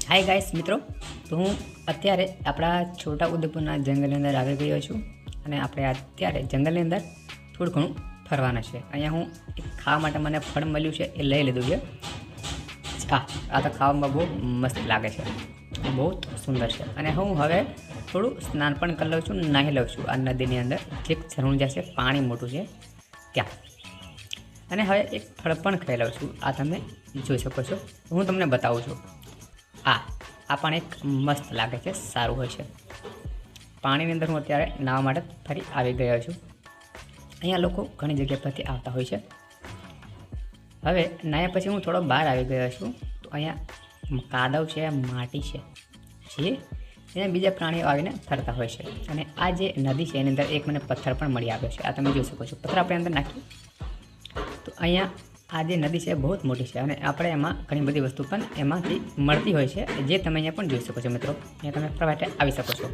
Hi guys મિત્રો, તો હું અત્યારે આપણા છોટા ઉદેપુરના જંગલની અંદર આવી ગયો છું અને આપણે અત્યારે જંગલની અંદર થોડું ઘણું ફરવાના છે. અહીંયા હું એક ખાવા માટે મને ફળ મળ્યું છે, એ લઈ લીધું છે. આ તો ખાવામાં બહુ મસ્ત લાગે છે, બહુ સુંદર છે. અને હું હવે થોડું સ્નાન પણ કરી લઉં છું, નાહી લઉં છું આ નદીની અંદર. જે ઝરણું જશે, પાણી મોટું છે ત્યાં. અને હવે એક ફળ પણ ખાઈ લઉં છું. આ તમે જોઈ શકો છો, હું તમને બતાવું છું. આ પણ એક મસ્ત લાગે છે, સારું હોય છે. પાણીની અંદર હું અત્યારે નાહવા માટે ફરી આવી ગયો છું. અહીંયા લોકો ઘણી જગ્યા પરથી આવતા હોય છે. હવે નાહ્યા પછી હું થોડો બહાર આવી ગયો છું. તો અહીંયા કાદવ છે, માટી છે, જે અહીંયા બીજા પ્રાણીઓ આવીને ફરતા હોય છે. અને આ જે નદી છે એની અંદર એક મને પથ્થર પણ મળી આવ્યો છે. આ તમે જોઈ શકો છો. પથ્થર આપણે અંદર નાખીએ તો અહીંયા આ જે નદી છે બહુ જ મોટી છે અને આપણે એમાં ઘણી બધી વસ્તુ પણ એમાંથી મળતી હોય છે, જે તમે અહીંયા પણ જોઈ શકો છો મિત્રો. અહીંયા તમે ફરવા માટે આવી શકો છો.